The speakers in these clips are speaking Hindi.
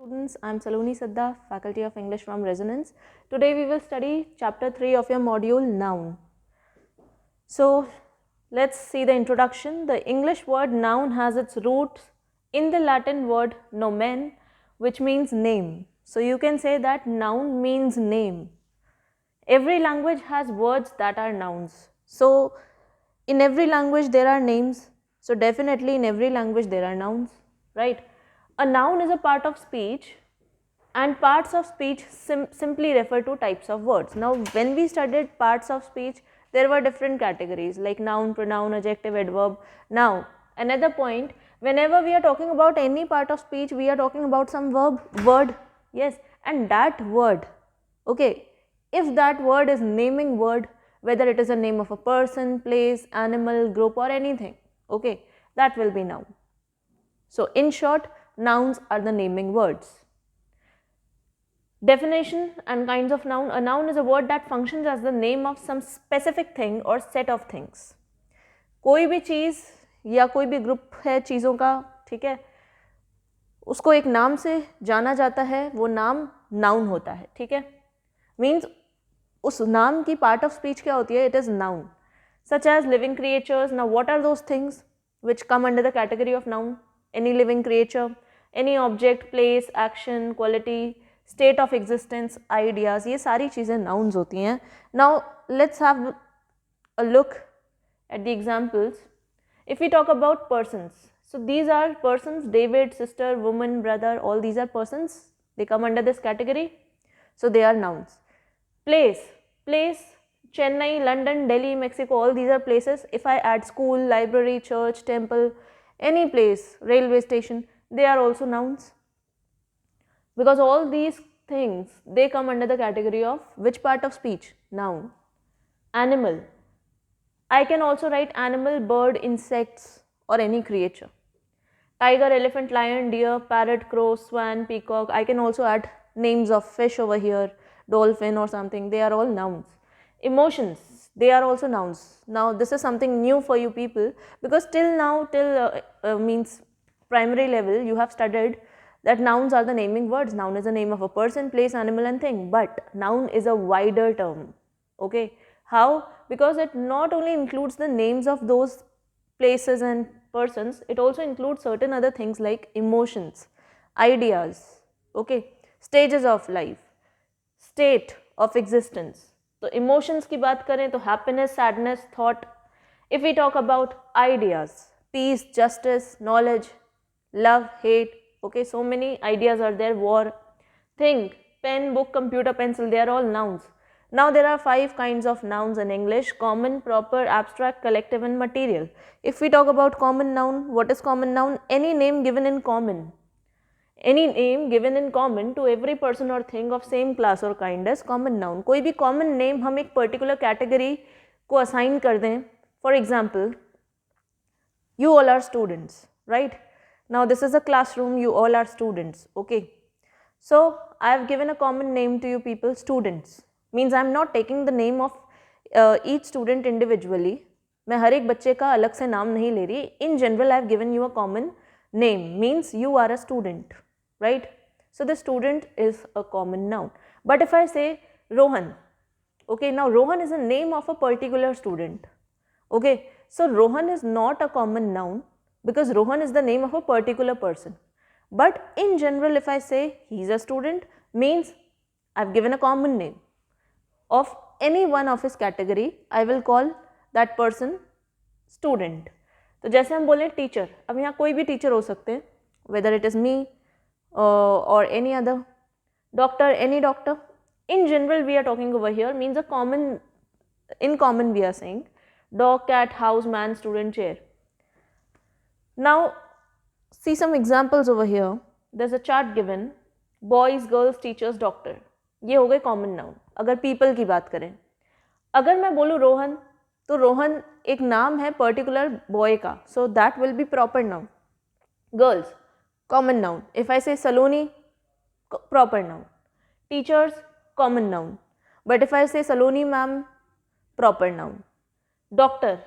Students, I am Saloni Sadda, Faculty of English from Resonance. Today we will study chapter 3 of your module Noun. So let's see the introduction. The English word noun has its roots in the Latin word nomen, which means name. So you can say that noun means name. Every language has words that are nouns. So in every language there are names. So definitely in every language there are nouns, right? A noun is a part of speech, and parts of speech simply refer to types of words. Now when we studied parts of speech, there were different categories like noun, pronoun, adjective, adverb. Now another point, whenever we are talking about any part of speech, we are talking about some word, yes, and that word, okay, if that word is naming word, whether it is a name of a person, place, animal, group or anything, okay, that will be noun. So in short, nouns are the naming words. Definition and kinds of noun. A noun is a word that functions as the name of some specific thing or set of things. कोई भी चीज़ या कोई भी ग्रुप है चीज़ों का, ठीक है, उसको एक नाम से जाना जाता है, वो नाम नाउन होता है, ठीक है. मीन्स उस नाम की पार्ट ऑफ स्पीच क्या होती है? It is noun. Such as living creatures. Now what are those things which come under the category of noun? Any living creature, any object, place, action, quality, state of existence, ideas, ये सारी चीज़ें nouns होती हैं. Now let's have a look at the examples. If we talk about persons, so these are persons: David, sister, woman, brother, all these are persons. They come under this category, so they are nouns. Place, Chennai, London, Delhi, Mexico, all these are places. If I add school, library, church, temple, any place, railway station, they are also nouns, because all these things, they come under the category of which part of speech? Noun. Animal, I can also write animal, bird, insects or any creature. Tiger, elephant, lion, deer, parrot, crow, swan, peacock. I can also add names of fish over here, dolphin or something. They are all nouns. Emotions, they are also nouns. Now this is something new for you people, because till now, means primary level, you have studied that nouns are the naming words. Noun is the name of a person, place, animal and thing. But noun is a wider term. Okay, how? Because it not only includes the names of those places and persons, it also includes certain other things like emotions, ideas, okay, stages of life, state of existence. तो इमोशंस की बात करें तो happiness, sadness, thought. If we talk about ideas, peace, justice, knowledge, love, hate, okay, so many ideas are there. War, think, pen, book, computer, pencil, they are all nouns. Now there are 5 kinds of nouns in English: common, proper, abstract, collective and material. If we talk about common noun, what is common noun? Any name given in common. Any name given in common to every person or thing of same class or kind is common noun. कोई भी common name हम एक particular category को assign कर दें. For example, you all are students, right? Now this is a classroom, you all are students, okay? So I have given a common name to you people, students. Means I am not taking the name of each student individually. मैं हर एक बच्चे का अलग से नाम नहीं ले रही. In general I have given you a common name, means you are a student, right? So the student is a common noun. But if I say Rohan, okay, now Rohan is a name of a particular student, okay? So Rohan is not a common noun, because Rohan is the name of a particular person. But in general, if I say he is a student, means I have given a common name of any one of his category. I will call that person student. तो जैसे हम बोले टीचर, अब यहाँ कोई भी टीचर हो सकते हैं, whether it is me or any other. Doctor, any doctor. In general, we are talking over here, means a common, in common we are saying dog, cat, house, man, student, chair. Now see some examples over here. There's a chart given: boys, girls, teachers, doctor. ये हो गए common noun. अगर people की बात करें, अगर मैं बोलूँ रोहन, तो रोहन एक नाम है particular boy का, so that will be proper noun. Girls, common noun. If I say Saloni, proper noun. Teachers, common noun. But if I say Saloni ma'am, proper noun. Doctor,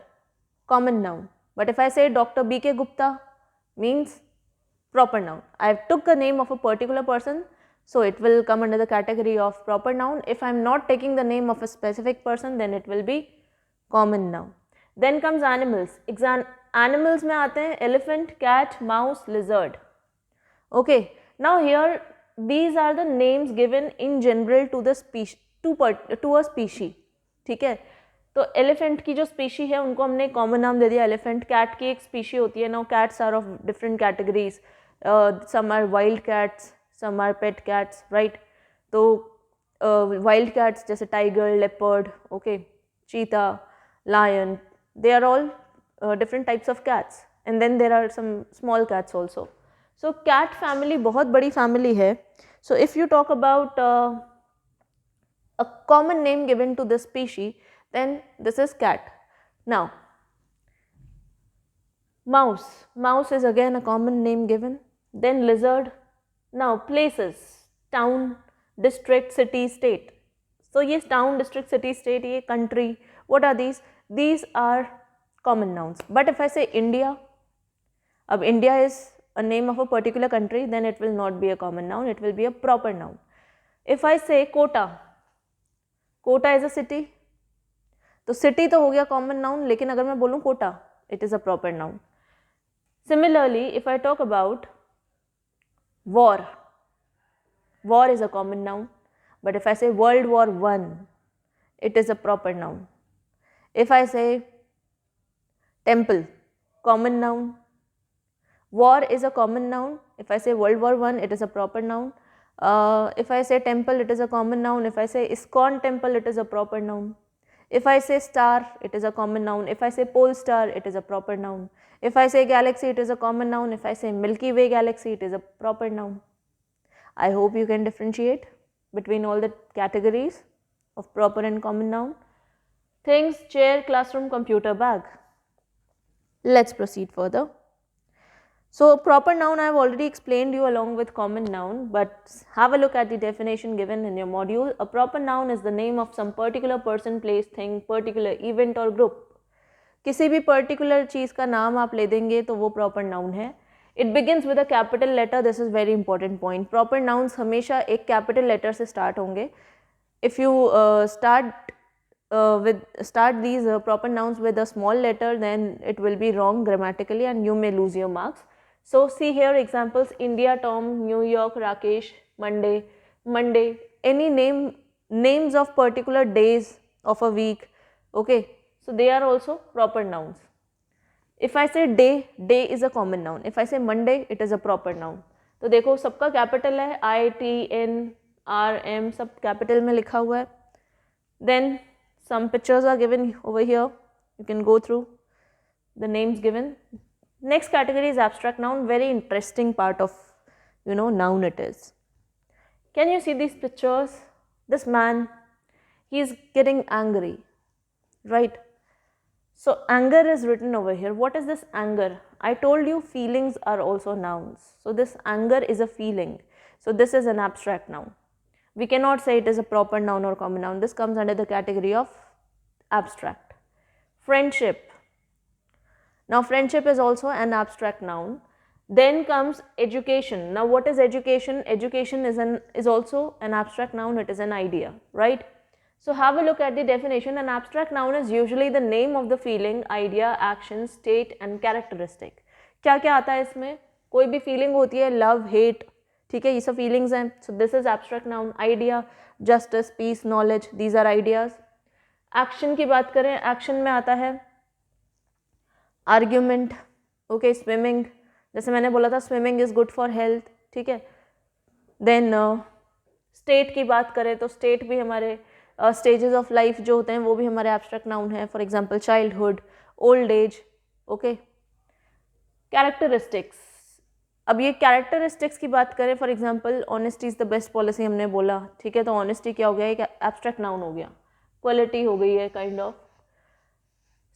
common noun. But if I say Dr. B.K. Gupta, means proper noun. I took the name of a particular person, so it will come under the category of proper noun. If I'm not taking the name of a specific person, then it will be common noun. Then comes animals. Animals में आते हैं elephant, cat, mouse, lizard. Okay, now here these are the names given in general to the species, to a species. ठीक है, तो एलिफेंट की जो स्पीशी है उनको हमने कॉमन नाम दे दिया एलिफेंट. कैट की एक स्पीशी होती है. Now cats are of different categories. Some are wild cats, some are pet cats, right. तो वाइल्ड कैट्स जैसे tiger, leopard, okay, cheetah, lion, they are all different types of cats. And then there are some small cats also. So cat family बहुत बड़ी फैमिली है. So if you talk about a common name given to this species, then this is cat. Now mouse. Mouse is again a common name given. Then lizard. Now places, town, district, city, state. So yes, town, district, city, state, ye country, what are these? These are common nouns. But if I say India, अब India is a name of a particular country, then it will not be a common noun, it will be a proper noun. If I say Kota, Kota is a city, तो सिटी तो हो गया कॉमन नाउन, लेकिन अगर मैं बोलूँ Kota, it is a proper noun. Similarly if I talk about war, war is a common noun. But if I say world war 1, it is a proper noun. If I say temple, common noun. War is a common noun. If I say world war 1, it is a proper noun. If I say temple, it is a common noun. If I say ISKCON temple, it is a proper noun. If I say star, it is a common noun. If I say pole star, it is a proper noun. If I say galaxy, it is a common noun. If I say Milky Way galaxy, it is a proper noun. I hope you can differentiate between all the categories of proper and common noun. Things, chair, classroom, computer, bag. Let's proceed further. So proper noun I have already explained you along with common noun, but have a look at the definition given in your module. A proper noun is the name of some particular person, place, thing, particular event or group. किसी भी particular चीज़ का नाम आप ले देंगे तो वो proper noun है. It begins with a capital letter. This is very important point. Proper nouns हमेशा एक capital letter से start होंगे. If you start these proper nouns with a small letter, then it will be wrong grammatically and you may lose your marks. So see here examples: India, Tom, New York, Rakesh, Monday, any names of particular days of a week. Okay, so they are also proper nouns. If I say day is a common noun. If I say Monday, it is a proper noun. तो देखो सबका कैपिटल है, ITNRM सब कैपिटल में लिखा हुआ है. Then some pictures are given over here. You can go through the names given. Next category is abstract noun. Very interesting part of noun it is. Can you see these pictures? This man, he is getting angry, right? So anger is written over here. What is this anger? I told you feelings are also nouns. So this anger is a feeling. So this is an abstract noun. We cannot say it is a proper noun or common noun. This comes under the category of abstract. Friendship. Now friendship is also an abstract noun. Then comes education. Now what is education? Education is also an abstract noun. It is an idea, right? So have a look at the definition. An abstract noun is usually the name of the feeling, idea, action, state and characteristic. क्या क्या आता है इसमें? कोई भी feeling होती है, love, hate, ठीक है, ये सब feelings हैं. So this is abstract noun. Idea, justice, peace, knowledge, these are ideas. Action की बात करें, action में आता है आर्ग्यूमेंट, ओके, स्विमिंग, जैसे मैंने बोला था swimming is good for health, ठीक है. देन स्टेट की बात करें तो स्टेट भी हमारे स्टेजेस ऑफ लाइफ जो होते हैं वो भी हमारे एब्स्ट्रैक्ट नाउन है. For example childhood, old age, okay. Characteristics. अब ये कैरेक्टरिस्टिक्स की बात करें, for example honesty is the best policy हमने बोला, ठीक है, तो ऑनेस्टी क्या हो गया, एक एब्स्ट्रैक्ट नाउन हो गया. क्वालिटी हो गई है kind of.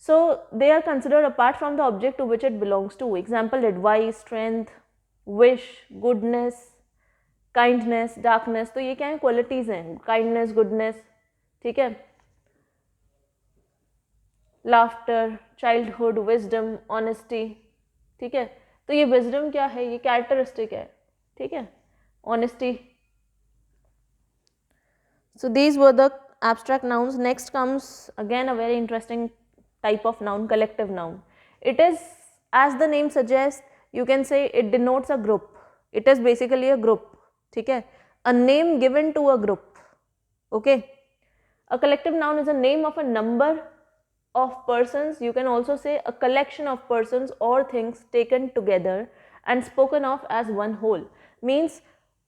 So they are considered apart from the object to which it belongs to. Example: advice, strength, wish, goodness, kindness, darkness. तो ये क्या है, qualities हैं, kindness, goodness, ठीक है. Laughter, childhood, wisdom, honesty, ठीक है. तो ये विजडम क्या है, ये कैरेक्टरिस्टिक है, ठीक है, honesty. So these were the abstract nouns. Next comes again a very interesting type of noun, collective noun. It is, as the name suggests, you can say it denotes a group. It is basically a group, ठीक है, a name given to a group. Okay, a collective noun is a name of a number of persons. You can also say a collection of persons or things taken together and spoken of as one whole. Means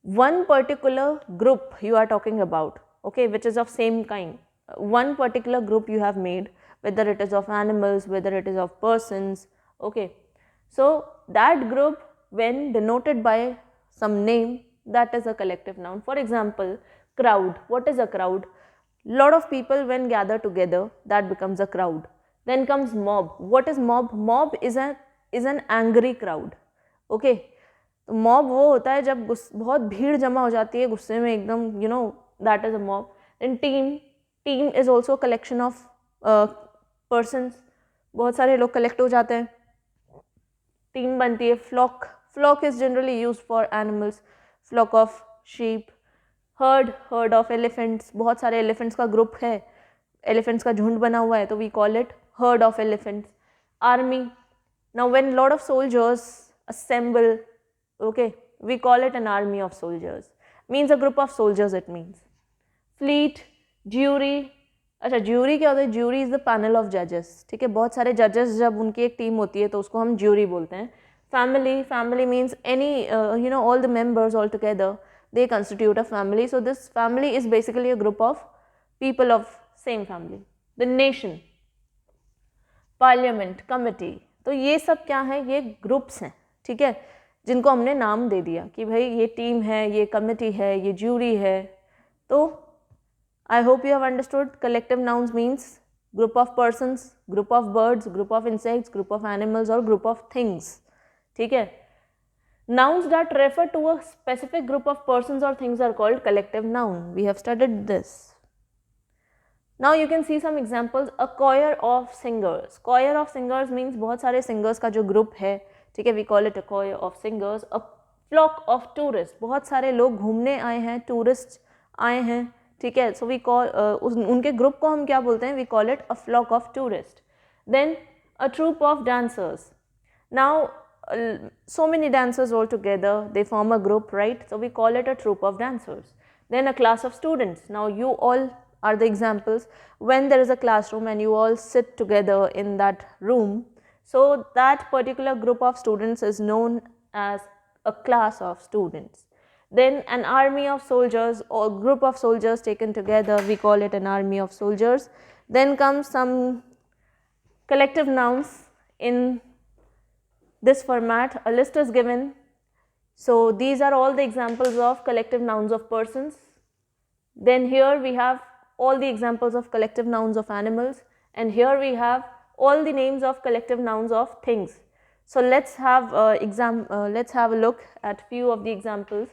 one particular group you are talking about, okay, which is of same kind. One particular group you have made, whether it is of animals, whether it is of persons, okay. So that group, when denoted by some name, that is a collective noun. For example, crowd. What is a crowd? Lot of people when gather together, that becomes a crowd. Then comes mob. What is mob? Mob is an angry crowd, okay. तो मॉब वो होता है जब बहुत भीड़ जमा हो जाती है गुस्से में एकदम, you know, that is a mob. Then team. Team is also collection of persons. बहुत सारे लोग कलेक्ट हो जाते हैं, टीम बनती है. Flock. Flock is generally use for animals. Flock of sheep. Herd. Herd of elephants. बहुत सारे एलिफेंट्स का ग्रुप है, एलिफेंट्स का झुंड बना हुआ है, तो we call it herd of elephants. Army. Now when lot of soldiers assemble, okay, we call it an army of soldiers. Means a group of soldiers it means. Fleet. Jury. अच्छा, ज्यूरी क्या होता है? Jury is the panel of जजेस, ठीक है, बहुत सारे जजेस जब उनकी एक टीम होती है तो उसको हम ज्यूरी बोलते हैं. Family. Family means any, you know, all the members all together, they constitute a family. So this family is basically a group of people of same family. The nation. Parliament. Committee. तो ये सब क्या है? ये ग्रुप्स हैं, ठीक है, जिनको हमने नाम दे दिया कि भाई ये टीम है, ये कमिटी है, ये ज्यूरी है. तो I hope you have understood. Collective nouns means group of persons, group of birds, group of insects, group of animals और ग्रुप ऑफ थिंग्स, ठीक है. Nouns that refer to a specific group of persons or things are called collective noun. We have studied this. Now you can see some examples. A choir of singers. Choir of singers means बहुत सारे singers का जो group है, ठीक है, we call it a choir of singers. A flock of tourists. बहुत सारे लोग घूमने आए हैं, tourists आए हैं, ठीक है, so we call उनके group को हम क्या बोलते हैं? We call it a flock of tourists. Then a troupe of dancers. Now so many dancers all together, they form a group, right? So we call it a troupe of dancers. Then a class of students. Now you all are the examples. When there is a classroom and you all sit together in that room, so that particular group of students is known as a class of students. Then an army of soldiers or group of soldiers taken together, we call it an army of soldiers. Then comes some collective nouns in this format. A list is given. So these are all the examples of collective nouns of persons. Then here we have all the examples of collective nouns of animals, and here we have all the names of collective nouns of things. So let's have a look at few of the examples.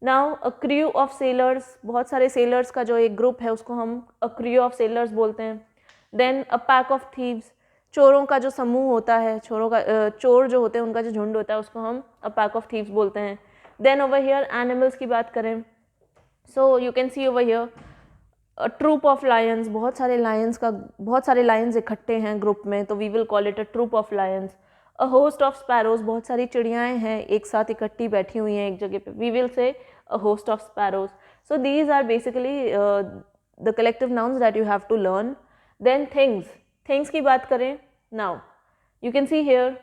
Now a crew of sailors. बहुत सारे sailors का जो एक group है उसको हम a crew of sailors बोलते हैं. Then a pack of thieves. चोरों का जो समूह होता है, चोर जो होते हैं उनका जो झुंड होता है उसको हम अ पैक ऑफ थीव्स बोलते हैं. देन ओवर हियर एनिमल्स की बात करें, so you can see over here a troop of lions. बहुत सारे लायंस इकट्ठे हैं ग्रुप में, तो we will call it a troop of lions. A host of sparrows. बहुत सारी चिड़ियाएँ हैं एक साथ इकट्ठी बैठी हुई हैं एक जगह पे, we will say a host of sparrows. So these are basically the collective nouns that you have to learn. Then things. Things की बात करें, now you can see here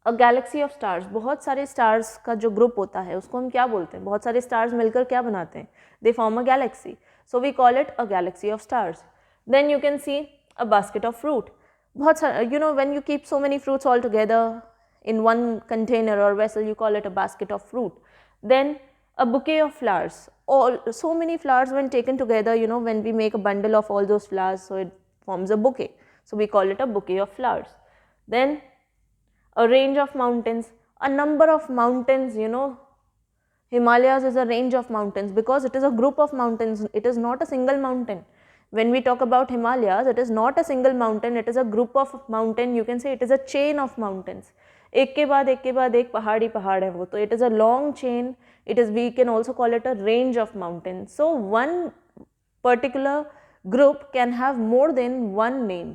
a galaxy of stars. बहुत सारे स्टार्स का जो ग्रुप होता है उसको हम क्या बोलते हैं? बहुत सारे स्टार्स मिलकर क्या बनाते हैं? They form a galaxy, so we call it a galaxy of stars. Then you can see a basket of fruit. बहुत सारे, you know, when you keep so many fruits all together in one container or vessel, you call it a basket of fruit. Then a bouquet of flowers. So many flowers when taken together, you know, when we make a bundle of all those flowers, so it forms a bouquet. So we call it a bouquet of flowers. Then a range of mountains. A number of mountains, you know, Himalayas is a range of mountains because it is a group of mountains. It is not a single mountain. When we talk about Himalayas, it is not a single mountain, it is a group of mountain. You can say it is a chain of mountains. एक के बाद एक के बाद एक पहाड़ ही पहाड़ है वो, तो it is a long chain, it is, we can also call it a range of mountain. So one particular group can have more than one name.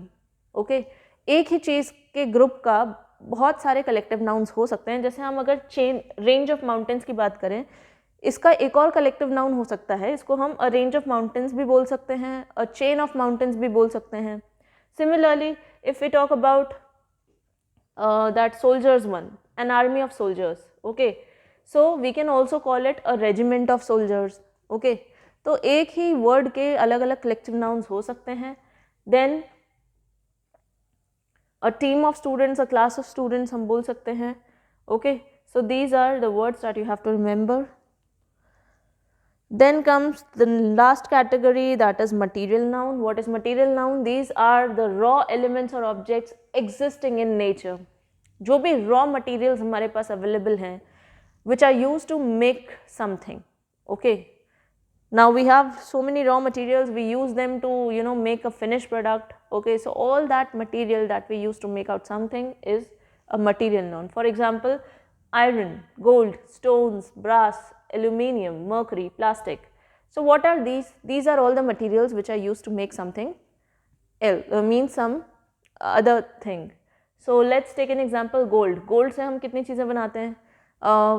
Okay, एक ही चीज़ के ग्रुप का बहुत सारे कलेक्टिव नाउन्स हो सकते हैं. जैसे हम अगर चेन रेंज ऑफ माउंटेन्स की बात करें, इसका एक और कलेक्टिव नाउन हो सकता है, इसको हम अ रेंज ऑफ माउंटेन्स भी बोल सकते हैं, अ चेन ऑफ माउंटेन्स भी बोल सकते हैं. Similarly if we talk about that soldiers one, an army of soldiers, okay, so we can also call it a regiment of soldiers. okay, तो एक ही वर्ड के अलग अलग कलेक्टिव नाउन्स हो सकते हैं. Then a team of students, a class of students हम बोल सकते हैं. Okay, so these are the words that you have to remember. Then comes the last category, that is material noun. What is material noun? These are the raw elements or objects existing in nature. जो भी raw materials हमारे पास available हैं, which are used to make something. Okay. Now we have so many raw materials, we use them to, you know, make a finished product. Okay, so all that material that we use to make out something is a material noun. For example, iron, gold, stones, brass, aluminium, mercury, plastic. So what are these? These are all the materials which are used to make something else, means some other thing. So let's take an example, gold. Gold से हम कितनी चीज़ें बनाते हैं?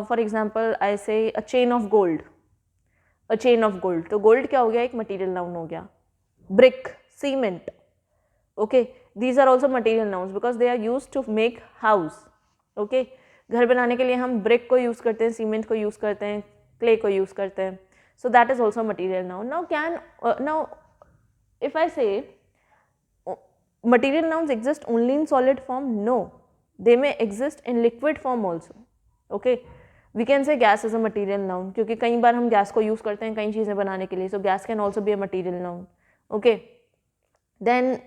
For example, I say a chain of gold. A chain of gold. तो gold क्या हो गया? एक material noun हो गया. Brick, cement. Okay, these are also material nouns because they are used to make house. Okay, घर बनाने के लिए हम brick को use करते हैं, cement को use करते हैं, clay को use करते हैं. So that is also material noun. Now if I say material nouns exist only in solid form, no, they may exist in liquid form also. Okay, we can say gas is a material noun क्योंकि कई बार हम गैस को यूज़ करते हैं कई चीज़ें बनाने के लिए. So gas can also be a material noun. Okay, then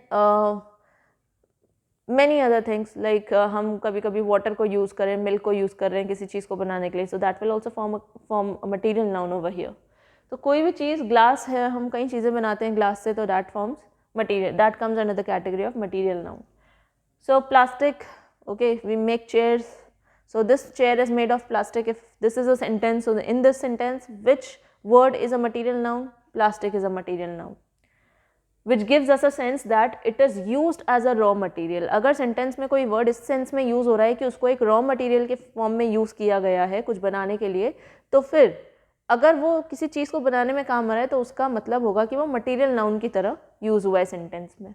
many other things like हम कभी कभी water को यूज़ करें, milk को यूज़ कर रहे हैं किसी चीज़ को बनाने के लिए. So that will also form a material noun over here. तो कोई भी चीज़, ग्लास है, हम कई चीज़ें बनाते हैं ग्लास से, तो that forms material, that comes under the category of material noun. So plastic, okay, we make chairs. So this chair is made of plastic. If this is a sentence, so in this sentence, which word is a material noun? Plastic is a material noun, which gives us a sense that it is used as a raw material. अगर sentence में कोई word इस sense में use हो रहा है कि उसको एक raw material के form में use किया गया है कुछ बनाने के लिए, तो फिर अगर वो किसी चीज़ को बनाने में काम आ रहा है तो उसका मतलब होगा कि वो material noun की तरह use हुआ है sentence में.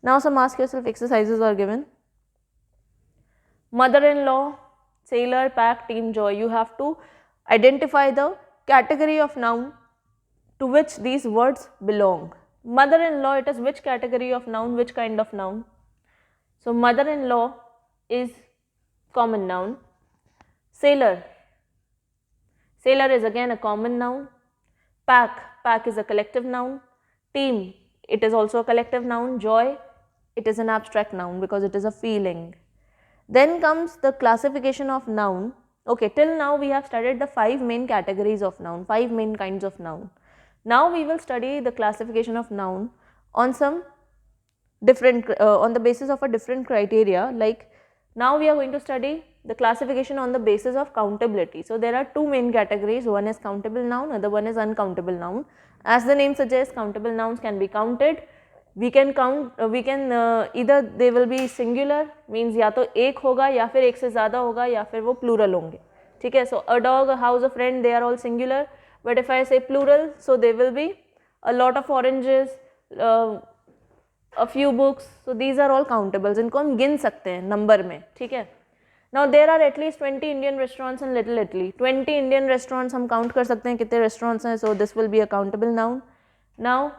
Now some ask yourself exercises are given. Mother-in-law, sailor, pack, team, joy. You have to identify the category of noun to which these words belong. Mother-in-law, it is which category of noun, which kind of noun? So mother-in-law is common noun. Sailor, sailor is again a common noun. Pack, pack is a collective noun. Team, it is also a collective noun. Joy, it is an abstract noun because it is a feeling. Then comes the classification of noun. Okay, till now we have studied the 5 main categories of noun, 5 main kinds of noun. Now we will study the classification of noun on some different, on the basis of a different criteria. Like now we are going to study the classification on the basis of countability. So there are 2 main categories, one is countable noun, other one is uncountable noun. As the name suggests, countable nouns can be counted. We can count, either they will be singular, means या तो एक होगा या फिर एक से ज़्यादा होगा या फिर वो plural होंगे. ठीक है, so a dog, a house, a friend, they are all singular. But if I say plural, so they will be a lot of oranges, a few books. So these are all countables. इनको हम गिन सकते हैं नंबर में. ठीक है. Now there are at least 20 Indian restaurants in Little Italy. 20 Indian restaurants हम count कर सकते हैं कितने restaurants हैं. So this will be a countable noun. Now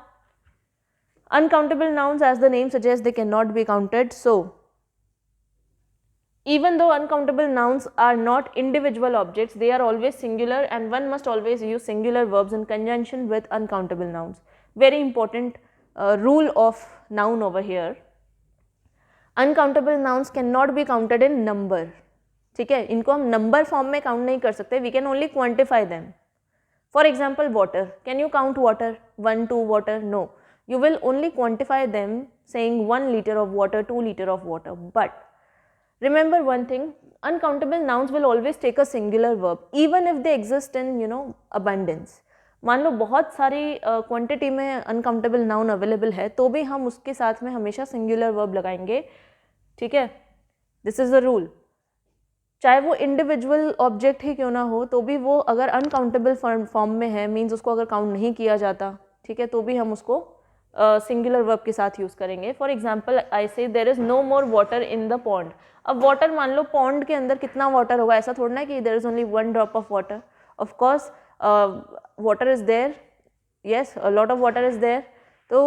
uncountable nouns, as the name suggests, they cannot be counted. So even though uncountable nouns are not individual objects, they are always singular and one must always use singular verbs in conjunction with uncountable nouns. Very important rule of noun over here. Uncountable nouns cannot be counted in number. ठीक है, इनको हम number form में count नहीं कर सकते. We can only quantify them. For example, water. Can you count water? 1, 2 water? No. You will only quantify them saying 1 liter of water, 2 liter of water. But Remember one thing, uncountable nouns will always take a singular verb even if they exist in abundance. मान लो बहुत सारी क्वांटिटी में अनकाउंटेबल नाउन अवेलेबल है तो भी हम उसके साथ में हमेशा सिंगुलर वर्ब लगाएंगे, ठीक है, दिस इज द रूल। चाहे वो इंडिविजुअल ऑब्जेक्ट ही क्यों ना हो तो भी वो अगर अनकाउंटेबल फॉर्म में है, मीन्स उसको अगर काउंट नहीं किया जाता, ठीक है, तो भी हम उसको सिंगुलर वर्ब के साथ यूज़ करेंगे। For example I say there is no more water in the pond. अब वाटर, मान लो पॉन्ड के अंदर कितना वाटर होगा, ऐसा थोड़ा ना कि there is only 1 drop of water. Of course water is there, yes, a lot of water is there. तो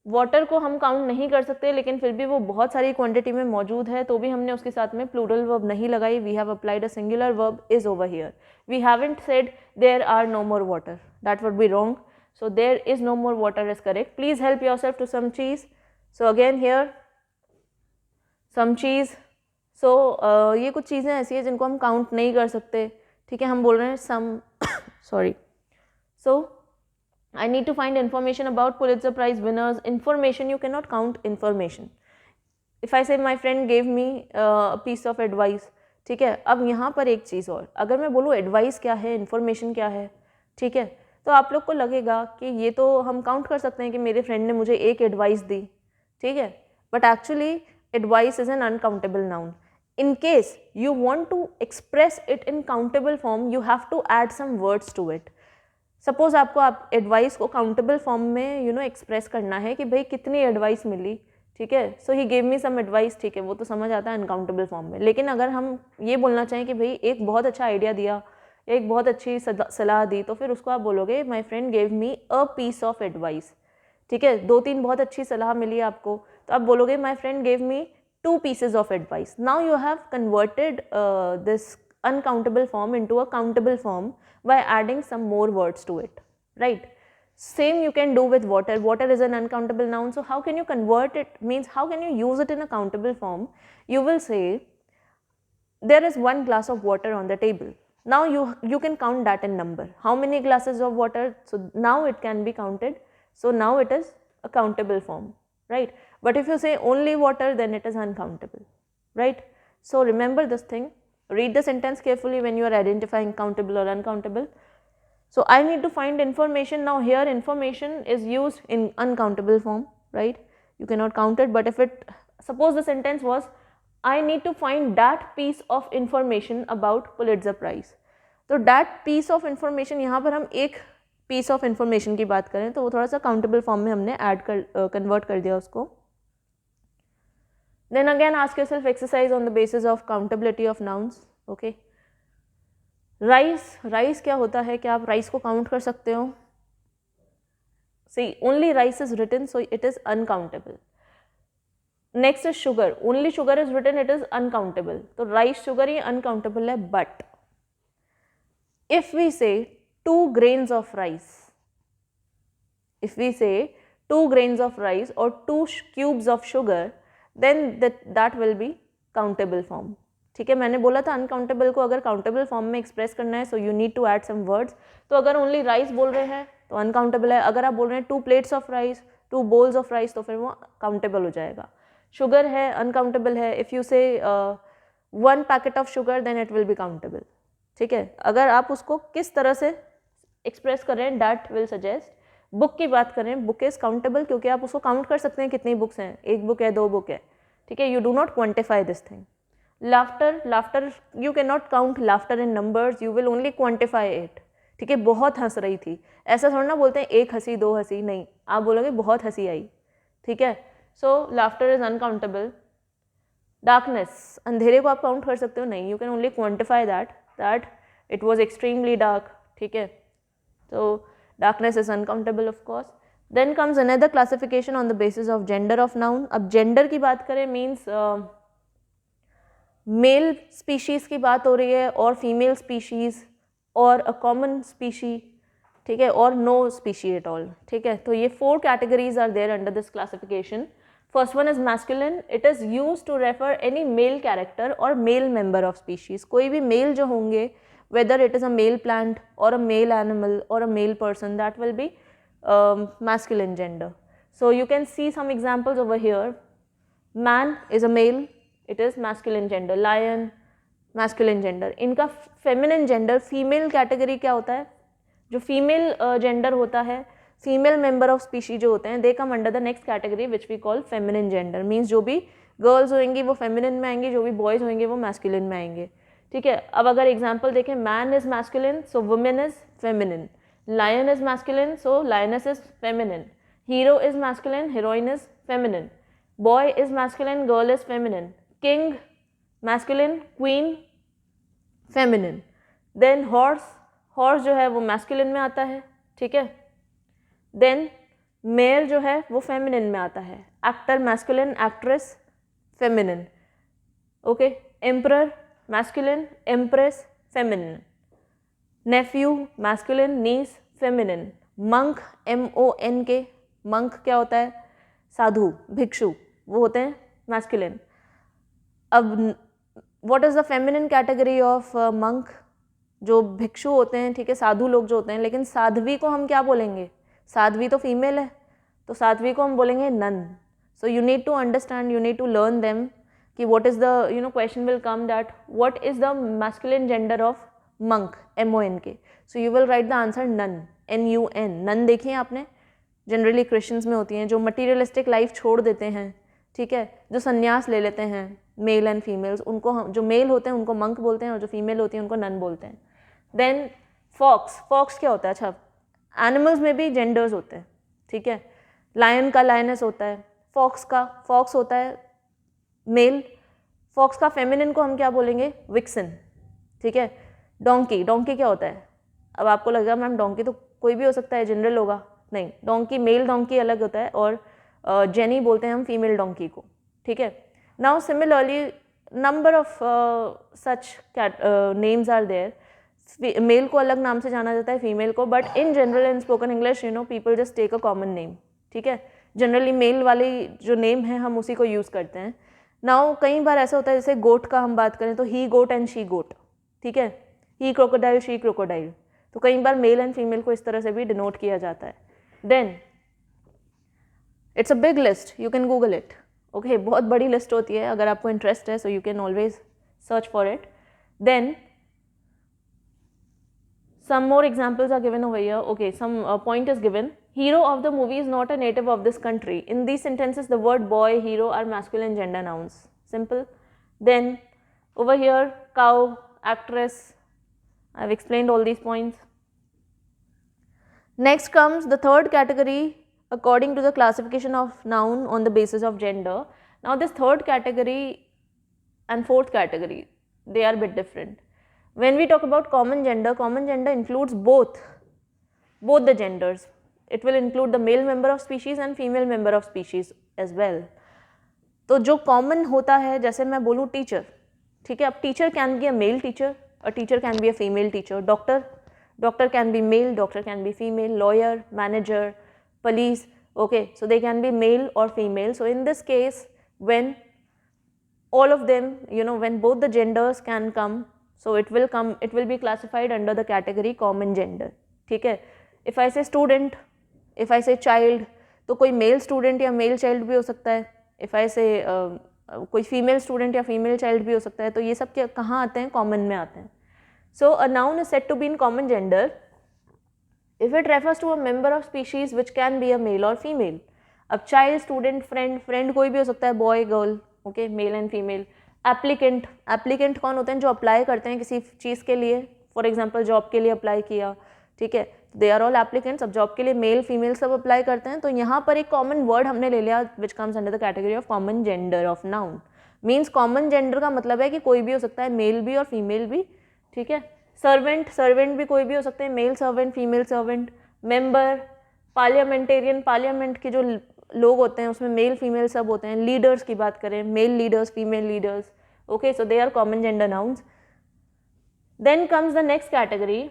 वाटर को हम काउंट नहीं कर सकते, लेकिन फिर भी वो बहुत सारी क्वांटिटी में मौजूद है तो भी हमने उसके साथ में प्लूरल वर्ब नहीं लगाई। We have applied a singular verb is over here. We haven't said there are no more water, that would be wrong. So there is no more water is correct. Please help yourself to some cheese. So again here some cheese. So ये कुछ चीज़ें ऐसी हैं जिनको हम काउंट नहीं कर सकते, ठीक है, हम बोल रहे हैं some sorry. So I need to find information about Pulitzer Prize winners. Information, you cannot count information. If I say my friend gave me a piece of advice, ठीक है, अब यहाँ पर एक चीज़ और, अगर मैं बोलूँ एडवाइस क्या है, इन्फॉर्मेशन क्या है, ठीक है, तो आप लोग को लगेगा कि ये तो हम काउंट कर सकते हैं कि मेरे फ्रेंड ने मुझे एक एडवाइस दी, ठीक है, but actually advice is an uncountable noun. In case you want to express it in countable form, you have to add some words to it. Suppose आपको आप एडवाइस को काउंटेबल फॉर्म में एक्सप्रेस करना है कि भाई कितनी एडवाइस मिली, ठीक है, सो he gave me some advice, ठीक है, वो तो समझ आता है अनकाउंटेबल फॉर्म में। लेकिन अगर हम ये बोलना चाहें कि भाई एक बहुत अच्छा आइडिया दिया, एक बहुत अच्छी सलाह दी, तो फिर उसको आप बोलोगे my friend gave me a piece of advice, ठीक है, 2-3 बहुत अच्छी सलाह मिली आपको, तो आप बोलोगे my friend gave me 2 pieces of advice. Now you have converted this uncountable form into a countable form by adding some more words to it, right? Same you can do with water. Water is an uncountable noun, so how can you convert it, means how can you use it in a countable form? You will say there is 1 glass of water on the table. Now you can count that in number. How many glasses of water? So now it can be counted. So now it is a countable form, right? But if you say only water, then it is uncountable, right? So remember this thing. Read the sentence carefully when you are identifying countable or uncountable. So I need to find information. Now here information is used in uncountable form, right? You cannot count it, but if it, suppose the sentence was I need to find that piece of information about Pulitzer Prize. तो that piece of information, यहाँ पर हम एक piece of information की बात करें तो वो थोड़ा सा countable form में हमने convert कर दिया उसको. Then again ask yourself exercise on the basis of countability of nouns. Okay. Rice क्या होता है, क्या आप rice को count कर सकते हो? See, only rice is written, so it is uncountable. Next is sugar. Only sugar is written, it is uncountable. तो rice sugar ही uncountable है. But if we say 2 grains of rice, if we say 2 grains of rice or 2 cubes of sugar, then that will be countable form. ठीक है, मैंने बोला था अनकाउंटेबल को अगर काउंटेबल फॉर्म में एक्सप्रेस करना है, so you need to add some words. तो अगर ओनली राइस बोल रहे हैं तो अनकाउंटेबल है. अगर आप बोल रहे हैं 2 plates of rice, 2 bowls of rice, तो फिर वो काउंटेबल हो जाएगा. शुगर है, अनकाउंटेबल है. If you say 1 packet of sugar, then it will be countable. ठीक है, अगर आप उसको किस तरह से एक्सप्रेस कर रहे हैं, डैट विल सजेस्ट. बुक की बात करें, बुक इज़ काउंटेबल क्योंकि आप उसको काउंट कर सकते हैं कितनी बुक्स हैं, 1 बुक है, 2 बुक है. ठीक है, you do not quantify this thing. Laughter you can not count laughter in numbers, you will only quantify it. ठीक है, बहुत हंस रही थी, ऐसा थोड़ा ना बोलते हैं 1 हंसी 2 हंसी, नहीं, आप बोलोगे बहुत हंसी आई. ठीक है, सो लाफ्टर इज अनकाउंटेबल. डार्कनेस, अंधेरे को आप काउंट कर सकते हो, नहीं, you can only quantify that it was extremely dark. ठीक है, तो darkness is uncountable of course. Then comes another classification on the basis of gender of noun. अब gender की बात करें means male species की बात हो रही है और female species और a common species, ठीक है, और no species at all. ठीक है, तो ये 4 categories are there under this classification. First one is masculine. It is used to refer any male character or male member of species. कोई भी male जो होंगे, whether it is a male plant or a male animal or a male person, that will be masculine gender. So you can see some examples over here. Man is a male, it is masculine gender. Lion masculine gender. इनका फेमिनिन जेंडर, फीमेल कैटेगरी क्या होता है, जो फीमेल जेंडर होता है, फीमेल मेंबर ऑफ स्पीशी जो होते हैं, they come under the next category which we call feminine gender. Means जो भी गर्ल्स होंगी वो फेमिनिन में आएंगी, जो भी बॉयज़ होंगे वो मैस्कुलिन में आएंगे. ठीक है. अब अगर एग्जाम्पल देखें, man is masculine so women is feminine. Lion is masculine so lioness is feminine. Hero is masculine, heroine is feminine. Boy is masculine, girl is feminine. King masculine, queen feminine. Then horse, horse जो है वो मैस्कुलिन में आता है. ठीक है. देन मेयर जो है वो फेमिनिन में आता है. Actor masculine, actress feminine. Okay. Emperor masculine, empress feminine. Nephew masculine, niece feminine. Monk MONK, monk क्या होता है, साधु, भिक्षु, वो होते हैं मैस्कुलिन. अब what is the feminine category of monk, जो भिक्षु होते हैं, ठीक है, साधु लोग जो होते हैं. लेकिन साध्वी को हम क्या बोलेंगे, साध्वी तो फीमेल है, तो साध्वी को हम बोलेंगे nun. So you need to understand, you need to learn them कि what is the, you know, question will come that what is the masculine gender of monk, MONK. so you will write the answer nun, NUN. Nun देखी है आपने, जनरली क्रिश्चियंस में होती हैं, जो मटीरियलिस्टिक लाइफ छोड़ देते हैं. ठीक है. जो संन्यास ले लेते हैं, मेल एंड फीमेल्स, उनको हम, जो मेल होते हैं उनको मंक बोलते हैं और जो फीमेल होती हैं उनको नन बोलते हैं. देन फॉक्स, फॉक्स क्या होता है, अच्छा, एनिमल्स में भी जेंडर्स होते हैं. ठीक है. लायन का लायनस होता है, फॉक्स का फॉक्स होता है मेल. फॉक्स का फेमिनिन को हम क्या बोलेंगे, विक्सन. ठीक है. डोंकी, डोंकी क्या होता है, अब आपको लगेगा मैम डोंकी तो कोई भी हो सकता है, जनरल होगा. नहीं, डोंकी, मेल डोंकी अलग होता है और जेनी बोलते हैं हम फीमेल डोंकी को. ठीक है. Now similarly number of such names are there. Male को अलग नाम से जाना जाता है, फीमेल को, but in general in spoken English, you know, people just take a common name. ठीक है. जनरली मेल वाली जो नेम है हम उसी को यूज़ करते हैं. नाउ कई बार ऐसा होता है, जैसे गोट का हम बात करें तो ही गोट एंड शी गोट. ठीक है. ही क्रोकोडाइल, शी क्रोकोडाइल. तो कई बार मेल एंड फीमेल को इस तरह से भी डिनोट किया जाता है. Then it's a big list, you can Google it. Okay, बहुत बड़ी लिस्ट होती है, अगर आपको इंटरेस्ट है, so you can always search for it. Then some more examples are given over here. Okay, some point is given. Hero of the movie is not a native of this country. In these sentences, the word boy, hero are masculine gender nouns. Simple. Then over here, cow, actress. I've explained all these points. Next comes the third category according to the classification of noun on the basis of gender. Now this third category and fourth category, they are a bit different. When we talk about common gender includes both the genders. It will include the male member of species and female member of species as well. तो जो common होता है, जैसे मैं बोलूँ teacher, ठीक है, अब teacher can be a male teacher, a teacher can be a female teacher. Doctor can be male, doctor can be female. Lawyer, manager, police, okay, so they can be male or female. So in this case, when all of them, you know, when both the genders can come, so it will be classified under the category common gender. ठीक है. If I say student, if I say child, तो कोई male student या male child भी हो सकता है. If I say कोई female student या female child भी हो सकता है. तो ये सब कहाँ आते हैं, common में आते हैं. So a noun is said to be in common gender if it refers to a member of species which can be a male or female. अब child, student, friend कोई भी हो सकता है, boy, girl, okay, male and female. Applicant कौन होते हैं, जो अप्लाई करते हैं किसी चीज़ के लिए, फॉर एग्जांपल जॉब के लिए अप्लाई किया. ठीक है. They are all applicants. अब जॉब के लिए मेल फीमेल सब अप्लाई करते हैं. तो यहाँ पर एक कॉमन वर्ड हमने ले लिया which comes under the category of common gender of noun. Means common gender का मतलब है कि कोई भी हो सकता है, मेल भी और फीमेल भी. ठीक है. सर्वेंट भी कोई भी हो सकते हैं, male servant, female servant. Member, parliamentarian, parliament के जो लोग होते हैं उसमें मेल फीमेल सब होते हैं. लीडर्स की बात करें, male leaders, female leaders. Okay, so they are common gender nouns. Then comes the next category,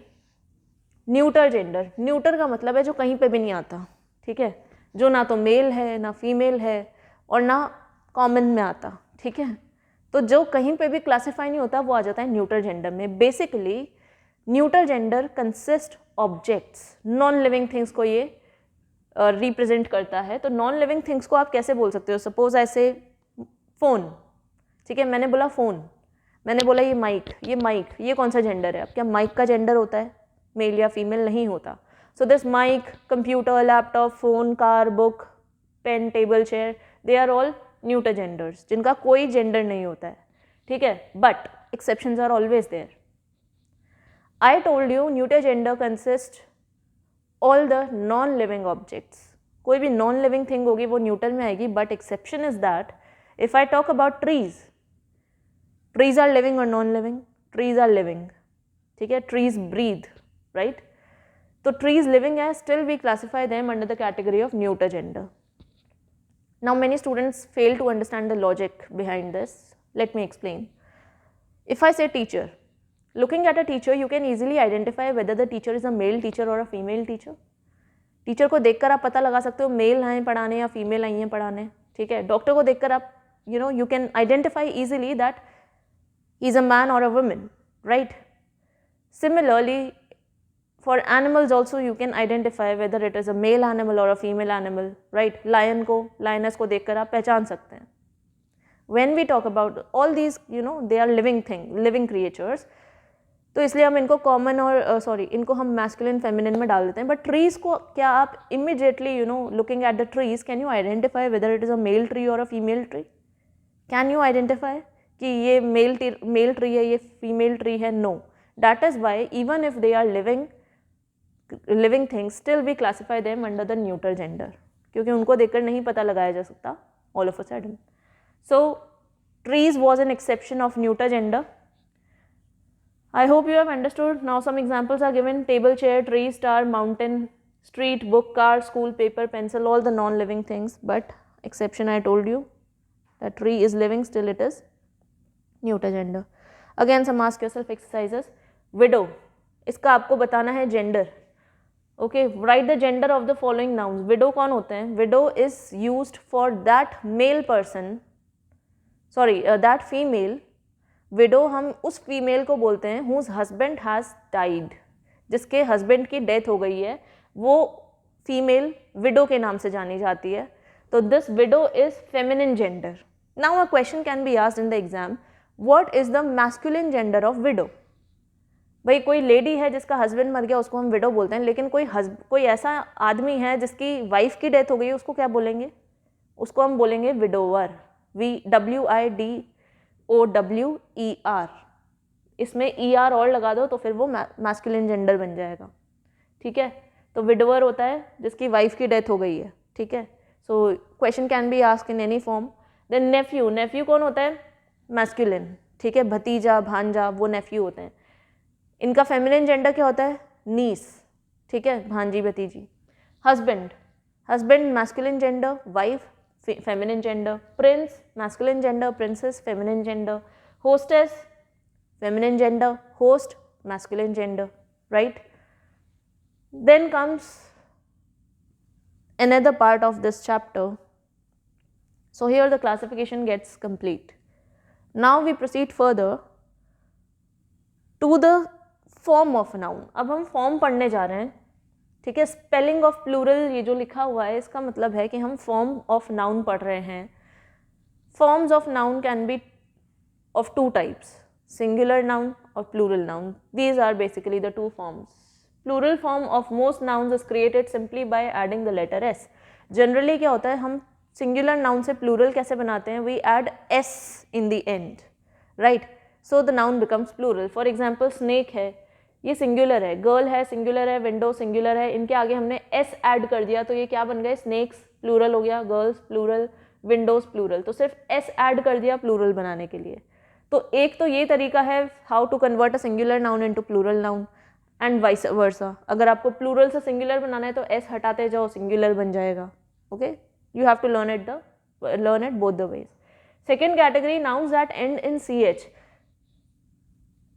neuter gender. Neuter का मतलब है जो कहीं पे भी नहीं आता. ठीक है. जो ना तो मेल है, ना फीमेल है और ना कॉमन में आता. ठीक है. तो जो कहीं पे भी क्लासीफाई नहीं होता वो आ जाता है न्यूटर जेंडर में. Basically neuter gender consist objects, non living things को ये रिप्रेजेंट करता है. तो नॉन लिविंग थिंग्स को आप कैसे बोल सकते हो, सपोज ऐसे फ़ोन, ठीक है, मैंने बोला फ़ोन, मैंने बोला ये माइक, ये कौन सा जेंडर है? अब क्या माइक का जेंडर होता है? मेल या फीमेल नहीं होता. So this mic, computer, laptop, phone, car, book, pen, table, chair, they are all neuter genders, जिनका कोई जेंडर नहीं होता है. ठीक है, but exceptions are always there. I told you neuter gender consist all the non living objects. कोई भी नॉन लिविंग थिंग होगी वो न्यूटर में आएगी. But exception is that if I talk about trees are living और non living? Trees are living. ठीक है, ट्रीज ब्रीथ, राइट? तो ट्रीज लिविंग है, still we classify them under the category of neuter gender. Now many students fail to understand the logic behind this. Let me explain. If I say teacher, looking at a teacher you can easily identify whether the teacher is a male teacher or a female teacher. Teacher को देखकर आप पता लगा सकते हो मेल आए पढ़ाने या फीमेल आई हैं पढ़ाने. ठीक है, डॉक्टर को देखकर आप you can identify easily that he is a man or a woman, right? Similarly, for animals also you can identify whether it is a male animal or a female animal, right? Lion को, lioness को देखकर आप पहचान सकते हैं. When we talk about all these, they are living creatures. तो इसलिए हम इनको कॉमन और इनको हम मैस्कुलिन फेमिनिन में डाल देते हैं. बट ट्रीज़ को क्या आप immediately looking at the trees can you identify whether it is a male tree और a female tree? Can you identify कि ये मेल ट्री है, ये फीमेल ट्री है? No. That is why even if they are living things still we classify them under the neuter gender, क्योंकि उनको देखकर नहीं पता लगाया जा सकता all of a sudden. So trees was an exception of neuter gender. I hope you have understood. Now some examples are given: table, chair, tree, star, mountain, street, book, car, school, paper, pencil, all the non-living things. But exception I told you, that tree is living, still it is neuter gender. Again some ask yourself exercises. Widow, इसका आपको बताना है gender. Okay, write the gender of the following nouns. Widow कौन होते हैं? Widow is used for that male person, that female. Window हम उस फीमेल को बोलते हैं हुज हस्बैंड हैज़ डाइड, जिसके हस्बैंड की डेथ हो गई है, वो फीमेल विडो के नाम से जानी जाती है. तो this window is feminine gender. Now a question can be asked in the exam, what is the masculine gender of window? भाई कोई लेडी है जिसका हस्बैंड मर गया, उसको हम विडो बोलते हैं. लेकिन कोई ऐसा आदमी है जिसकी वाइफ की डेथ हो गई है, उसको क्या बोलेंगे? उसको हम बोलेंगे विडोवर. WIDOWER. इसमें ER और लगा दो तो फिर वो मैस्कुलिन जेंडर बन जाएगा. ठीक है, तो विडोवर होता है जिसकी वाइफ की डेथ हो गई है. ठीक है, so question can be asked in any form. Then nephew कौन होता है? मैस्कुलिन. ठीक है, भतीजा, भांजा, वो नेफ्यू होते हैं. इनका फेमिनिन जेंडर क्या होता है? नीस. ठीक है, भांजी, भतीजी. Husband masculine gender, wife feminine gender. Prince, masculine gender. Princess, feminine gender. Hostess, feminine gender. Host, masculine gender, right? Then comes another part of this chapter. So here the classification gets complete. Now we proceed further to the form of noun. अब हम form पढ़ने जा रहे हैं. ठीक है, स्पेलिंग ऑफ प्लूरल ये जो लिखा हुआ है इसका मतलब है कि हम फॉर्म ऑफ नाउन पढ़ रहे हैं. Forms of noun can be of two types, singular noun और plural noun. These are basically the two forms. Plural form of most nouns is created simply by adding the letter S. Generally क्या होता है, हम सिंगुलर नाउन से प्लूरल कैसे बनाते हैं? We add S in the end, right? So the noun becomes plural. For example snake है, ये सिंगुलर है. गर्ल है, सिंगुलर है. विंडो सिंगुलर है. इनके आगे हमने एस ऐड कर दिया तो ये क्या बन गए? स्नेक्स प्लूरल हो गया, गर्ल्स प्लूरल, विंडोज प्लूरल. तो सिर्फ एस ऐड कर दिया प्लूरल बनाने के लिए. तो एक तो ये तरीका है how to convert a singular noun into plural noun and vice versa. अगर आपको प्लूरल से सिंगुलर बनाना है तो एस हटाते जाओ, सिंगुलर बन जाएगा. Okay, you have to learn it both the ways. Second category, nouns that end in CH,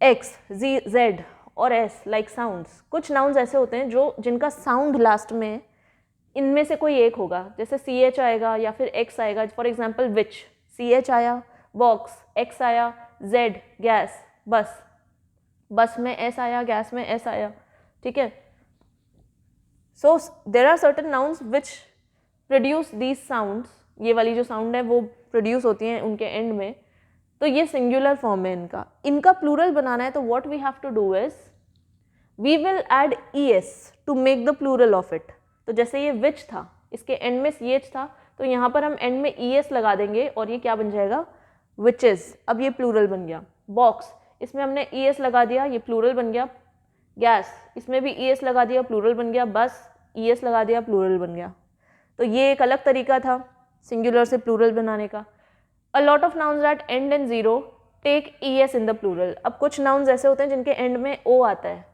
X, Z और S लाइक साउंड्स. कुछ नाउन्स ऐसे होते हैं जिनका साउंड लास्ट में इनमें से कोई एक होगा. जैसे CH आएगा या फिर X आएगा. फॉर एग्जाम्पल विच, CH आया, बॉक्स, X आया, Z गैस, बस में S आया, गैस में S आया. ठीक है, so there are certain nouns which produce these sounds. ये वाली जो साउंड है वो प्रोड्यूस होती हैं उनके एंड में. तो ये सिंगुलर फॉर्म है इनका। इनका प्लूरल बनाना है तो what we have to do is we will add es to make the plural of it. तो जैसे ये विच था, इसके एंड में ch था, तो यहाँ पर हम एंड में es लगा देंगे और ये क्या बन जाएगा, विचेस। अब ये प्लूरल बन गया। बॉक्स, इसमें हमने es लगा दिया, ये प्लूरल बन गया। गैस, इसमें भी es लगा दिया, प्लूरल बन गया। बस, es लगा दिया, प्लूरल बन गया। तो ये एक अलग तरीका था सिंगुलर से प्लूरल बनाने का। A lot of nouns that end in zero take es in the plural. अब कुछ nouns ऐसे होते हैं जिनके end में o आता है,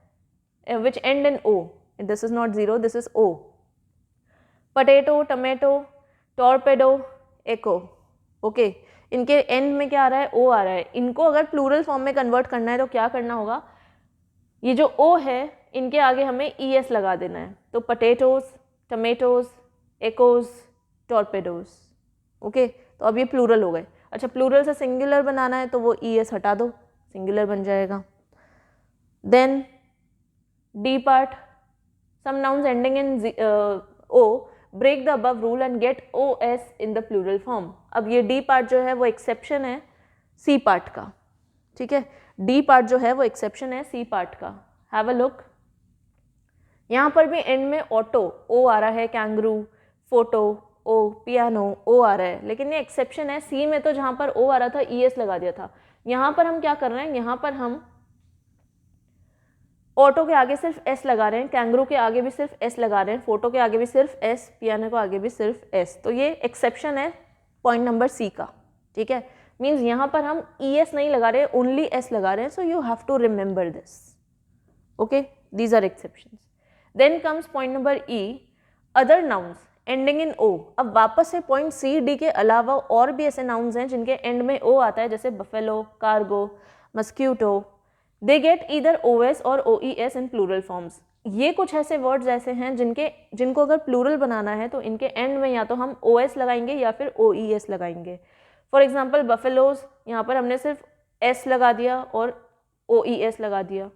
which end in o. This is not zero, this is o. Potato, tomato, torpedo, echo. Okay. इनके end में क्या आ रहा है, o आ रहा है। इनको अगर प्लूरल फॉर्म में कन्वर्ट करना है तो क्या करना होगा, ये जो o है इनके आगे हमें es लगा देना है। तो potatoes, tomatoes, echoes, torpedoes. Okay तो अब ये प्लूरल हो गए। अच्छा, प्लूरल से सिंगुलर बनाना है तो वो es हटा दो, सिंगुलर बन जाएगा। Then D part, some nouns ending in o break the above rule and get os in the plural form. अब ये डी पार्ट जो है वो एक्सेप्शन है सी पार्ट का, ठीक है। डी पार्ट जो है वो एक्सेप्शन है सी पार्ट का। हैव अ लुक, यहाँ पर भी एंड में ऑटो ओ आ रहा है, कैंगरू, फोटो ओ, पियानो ओ आ रहा है, लेकिन ये एक्सेप्शन है। सी में तो जहाँ पर ओ आ रहा था es लगा दिया था। यहाँ पर हम क्या कर रहे हैं, यहाँ पर हम ऑटो के आगे सिर्फ s लगा रहे हैं, कैंगरू के आगे भी सिर्फ s लगा रहे हैं, फोटो के आगे भी सिर्फ s, पियानो के आगे भी सिर्फ s। तो ये एक्सेप्शन है पॉइंट नंबर सी का, ठीक है। मीन्स यहाँ पर हम es नहीं लगा रहे, ओनली s लगा रहे हैं। So you have to remember this, okay, these are exceptions. Then comes point number E, other nouns ending in O. अब वापस से पॉइंट सी डी के अलावा और भी ऐसे नाउन्स हैं जिनके एंड में ओ आता है, जैसे buffalo, cargo, mosquito. They get either OS और ओईएस इन प्लूरल फॉर्म्स। ये कुछ ऐसे वर्ड्स ऐसे हैं जिनको अगर प्लूरल बनाना है तो इनके एंड में या तो हम ओएस लगाएंगे या फिर ओईएस लगाएंगे। फॉर एग्जाम्पल बफेलोज, यहाँ पर हमने सिर्फ एस लगा दिया और ओईएस लगा दिया,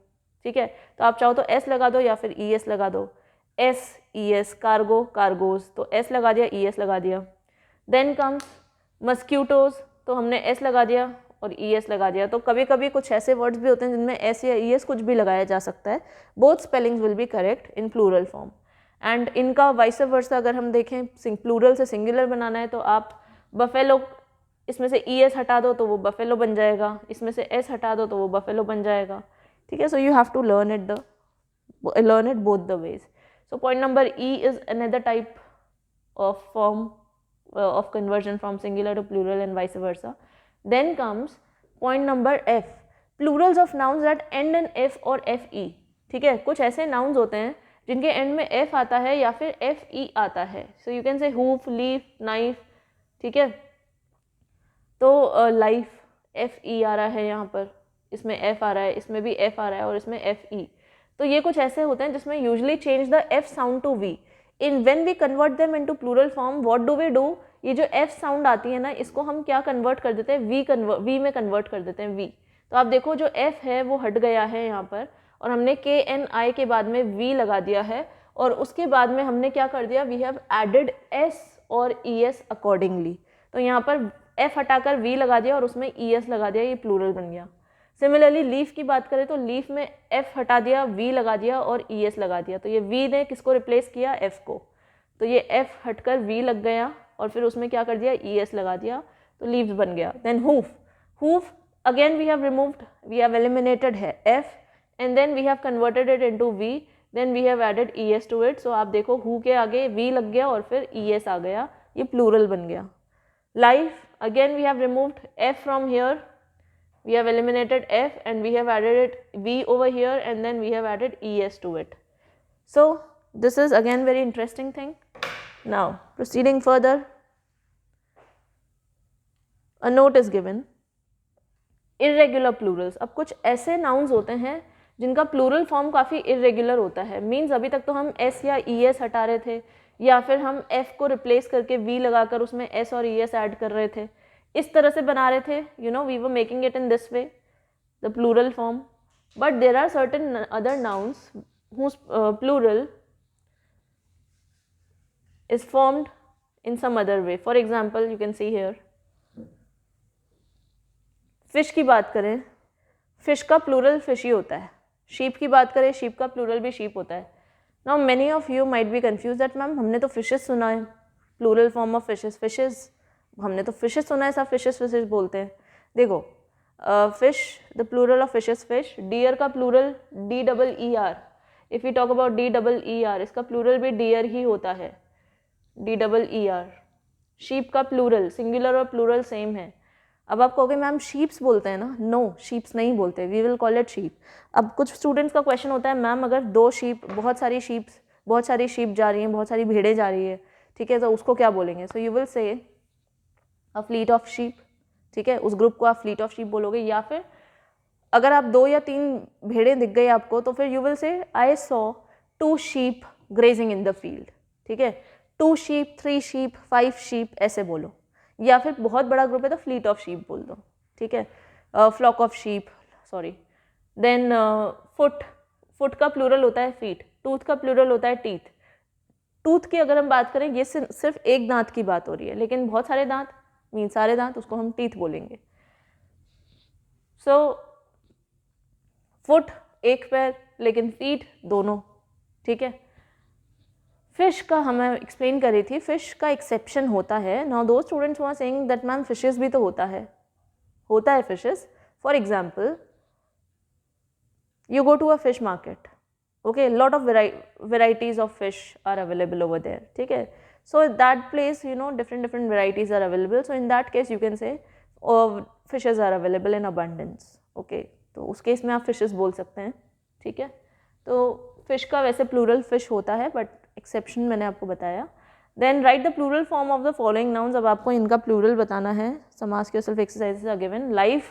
ठीक है। तो आप चाहो तो एस लगा दो या फिर ईएस लगा दो, एस ईएस। कार्गो, कार्गोज, तो एस लगा दिया, ईएस लगा दिया। देन कम्स मस्क्यूटोज, तो हमने एस लगा दिया और ईएस लगा दिया। तो कभी कभी कुछ ऐसे वर्ड्स भी होते हैं जिनमें एस या ईएस कुछ भी लगाया जा सकता है। Both spellings will be correct in plural form. And इनका वाइस वर्सा अगर हम देखें, प्लूरल से सिंगुलर बनाना है तो आप बफेलो, इसमें से ईएस हटा दो तो वो बफेलो बन जाएगा, इसमें से एस हटा दो तो वो बफेलो बन जाएगा, ठीक है। So you have to learn it both the ways. So point number E is another type of form of conversion from singular to plural and vice versa. Then comes point number F, plurals of nouns that end in F or FE, ठीक है। कुछ ऐसे nouns होते हैं जिनके end में F आता है या फिर FE आता है। So you can say hoof, leaf, knife, ठीक है। तो life FE आ रहा है यहाँ पर, इसमें F आ रहा है, इसमें भी F आ रहा है और इसमें FE। तो ये कुछ ऐसे होते हैं जिसमें usually change the F sound to V. In when we convert them into plural form, what do we do, ये जो एफ साउंड आती है ना, इसको हम क्या कन्वर्ट कर देते हैं, वी में कन्वर्ट कर देते हैं, वी। तो आप देखो जो एफ है वो हट गया है यहाँ पर और हमने के एन आई के बाद में वी लगा दिया है और उसके बाद में हमने क्या कर दिया, वी हैव एडेड एस और ई एस अकॉर्डिंगली। तो यहाँ पर एफ हटाकर वी लगा दिया और उसमें ई एस लगा दिया, ये प्लूरल बन गया। सिमिलरली लीफ की बात करें तो लीफ में एफ हटा दिया, वी लगा दिया और ई एस लगा दिया। तो ये वी ने किसको रिप्लेस किया, एफ को। तो ये एफ हटकर वी लग गया और फिर उसमें क्या कर दिया, ई एस लगा दिया, तो लीव्स बन गया। Then hoof, hoof again we have removed, we have eliminated है F and then we have converted it into V, then we have added E S to it. So आप देखो हु के आगे वी लग गया और फिर ई एस आ गया, ये प्लूरल बन गया। Life again we have removed F from here, we have eliminated f and we have added it v over here and then we have added es to it. So this is again very interesting thing. Now proceeding further, a note is given, irregular plurals. अब कुछ ऐसे nouns होते हैं जिनका प्लूरल फॉर्म काफ़ी इरेगुलर होता है। मीन्स अभी तक तो हम s या es हटा रहे थे या फिर हम f को रिप्लेस करके v लगाकर उसमें s और es ऐड कर रहे थे, इस तरह से बना रहे थे, you know, we were making it in this way, the plural form. But there are certain other nouns whose plural is formed in some other way. For example, you can see here fish की बात करें, फिश का प्लूरल फिश ही होता है. शीप की बात करें, शीप का प्लूरल भी शीप होता है. Now many of you might be confuse that ma'am हमने तो फिशेस सुना है, plural form of fishes, fishes हमने तो फिशेस सुना है, सब फिशेस फिशेस बोलते हैं. देखो fish, the plural of fishes fish. Deer का plural DEER. If you talk about DEER, इसका प्लूरल भी डियर ही होता है, DEER. शीप का प्लूरल, सिंगुलर और प्लूरल सेम है. अब आप कहोगे मैम शीप्स बोलते हैं ना, नो शीप्स नहीं बोलते, we will call it sheep. अब कुछ स्टूडेंट्स का क्वेश्चन होता है मैम अगर 2 शीप, बहुत सारी शीप जा रही हैं, बहुत सारी भेड़ें जा रही है, ठीक है, तो उसको क्या बोलेंगे? So you will say a fleet of sheep, ठीक है, उस ग्रुप को आप फ्लीट ऑफ शीप बोलोगे. या फिर अगर आप 2 या 3 भेड़ें दिख गई आपको तो फिर you will say I saw 2 sheep grazing in the field, ठीक है, 2 शीप, 3 शीप, 5 शीप ऐसे बोलो. या फिर बहुत बड़ा ग्रुप है तो फ्लीट ऑफ शीप बोल दो, ठीक है, flock of sheep, sorry. Then foot का प्लूरल होता है फीट, टूथ का प्लूरल होता है टीथ. टूथ की अगर हम बात करें ये सिर्फ एक दांत की बात हो रही है, लेकिन बहुत सारे दांत मीन सारे दांत, उसको हम टीथ बोलेंगे. सो फुट एक पैर, लेकिन फीट दोनों, ठीक है. फिश का हमें एक्सप्लेन कर रही थी, फिश का एक्सेप्शन होता है. नाउ दो students were saying that ma'am fishes भी तो होता है fishes. For example you go to a fish market, okay, lot of varieties of fish are available over there, ठीक है. So that place different varieties are available, so in that case you can say fishes are available in abundance, okay. तो उस केस में आप fishes बोल सकते हैं, ठीक है. तो fish का वैसे plural fish होता है, but exception मैंने आपको बताया. Then write the plural form of the following nouns. अब आपको इनका plural बताना है. Some ask yourself exercises are given. Life,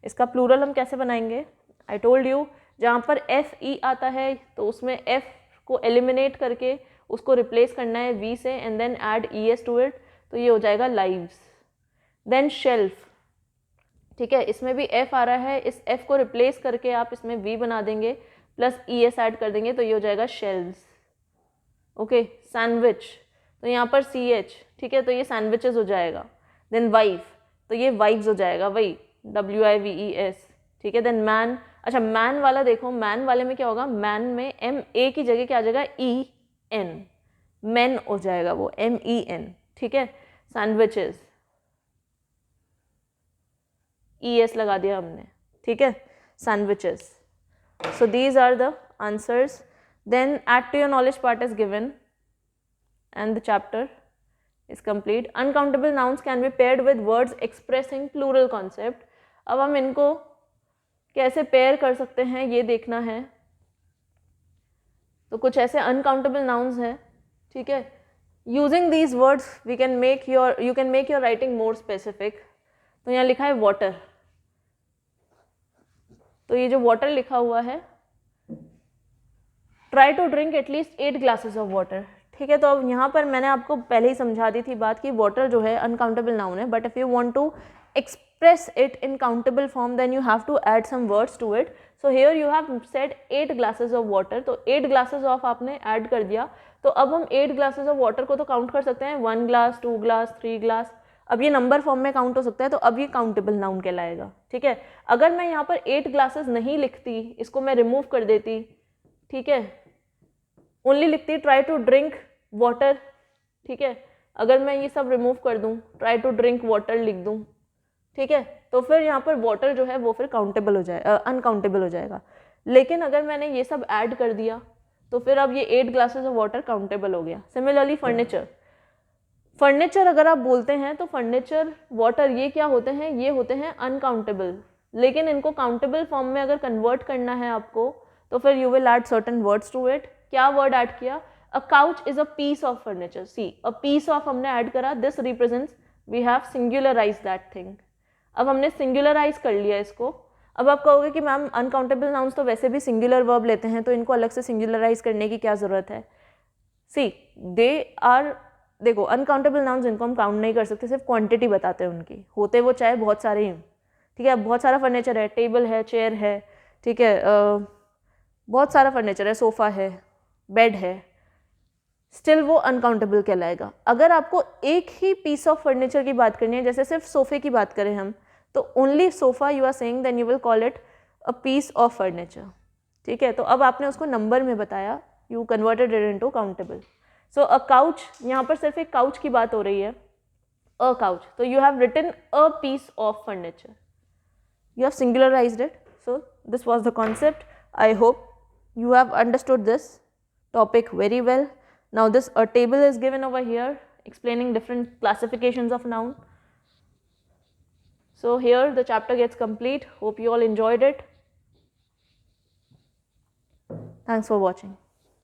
इसका plural हम कैसे बनाएंगे? I told you, जहाँ पर FE आता है तो उसमें F को एलिमिनेट करके उसको रिप्लेस करना है V से end then add ES to it, तो ये हो जाएगा lives. देन शेल्फ, ठीक है, इसमें भी F आ रहा है, इस F को रिप्लेस करके आप इसमें V बना देंगे प्लस ES ऐड कर देंगे तो ये हो जाएगा शेल्व्स, ओके. सैंडविच, तो यहाँ पर CH, ठीक है, तो ये सैंडविचेस हो जाएगा. देन वाइफ, तो ये वाइव्स हो जाएगा, वही WIVES, ठीक है. देन मैन, अच्छा मैन वाला देखो, मैन वाले में क्या होगा, मैन में MA की जगह क्या आ जाएगा, EN, मैन हो जाएगा वो MEN, ठीक है. सैंडविचेस ES लगा दिया हमने, ठीक है, sandwiches. So these are the answers. Then add to your knowledge part is given and the chapter is complete. Uncountable nouns can be paired with words expressing plural concept. अब हम इनको कैसे पेयर कर सकते हैं ये देखना है. तो कुछ ऐसे uncountable nouns हैं, ठीक है. Using these words you can make your writing more specific. तो यहाँ लिखा है water, तो ये जो water लिखा हुआ है, try to drink at least 8 glasses of water, ठीक है. तो अब यहाँ पर मैंने आपको पहले ही समझा दी थी बात कि वाटर जो है अनकाउंटेबल नाउन है, but if you want to express it in countable form then you have to add some words to it. So here you have said 8 glasses of water, तो 8 ग्लासेस ऑफ आपने ऐड कर दिया. तो अब हम 8 ग्लासेस ऑफ वाटर को तो काउंट कर सकते हैं, 1 ग्लास, 2 ग्लास, 3 ग्लास. अब ये नंबर फॉर्म में काउंट हो सकता है, तो अब ये काउंटेबल नाउन कहलाएगा, ठीक है. अगर मैं यहाँ पर 8 ग्लासेस नहीं लिखती, इसको मैं रिमूव कर देती, ठीक है, ओनली लिखती ट्राई टू ड्रिंक वाटर, ठीक है. अगर मैं ये सब रिमूव कर दूं, ट्राई टू ड्रिंक वाटर लिख दूं, ठीक है, तो फिर यहाँ पर वाटर जो है वो फिर काउंटेबल हो जाएगा, अनकाउंटेबल हो जाएगा. लेकिन अगर मैंने ये सब ऐड कर दिया तो फिर अब ये 8 ग्लासेस ऑफ वाटर काउंटेबल हो गया. सिमिलरली फर्नीचर अगर आप बोलते हैं तो फर्नीचर, वाटर, ये क्या होते हैं, ये होते हैं अनकाउंटेबल. लेकिन इनको काउंटेबल फॉर्म में अगर कन्वर्ट करना है आपको तो फिर you will add certain words to it. क्या वर्ड ऐड किया, a couch is a piece of furniture. See, a piece of हमने ऐड करा, this represents, we have singularize that thing. अब हमने सिंगुलराइज कर लिया इसको. अब आप कहोगे कि मैम अनकाउंटेबल नाउन्स तो वैसे भी सिंगुलर वर्ब लेते हैं, तो इनको अलग से सिंगुलराइज करने की क्या ज़रूरत है. सी, दे आर, देखो अनकाउंटेबल नाउन्स इनको हम काउंट नहीं कर सकते, सिर्फ क्वांटिटी बताते हैं उनकी, होते वो चाहे बहुत सारे ही, ठीक है. बहुत सारा फर्नीचर है, टेबल है, चेयर है, ठीक है, बहुत सारा फर्नीचर है, सोफ़ा है, बेड है, स्टिल वो अनकाउंटेबल कहलाएगा. अगर आपको एक ही पीस ऑफ फर्नीचर की बात करनी है, जैसे सिर्फ सोफे की बात करें हम, तो only sofa you are saying, then you will call it a piece of furniture, ठीक है। तो अब आपने उसको नंबर में बताया, you converted it into countable. So a couch, यहाँ पर सिर्फ एक काउच की बात हो रही है, अ काउच, तो you have written a piece of furniture, you have singularized it. So this was the concept. I hope you have understood this topic very well. Now this a table is given over here explaining different classifications of noun. So here the chapter gets complete. Hope you all enjoyed it. Thanks for watching.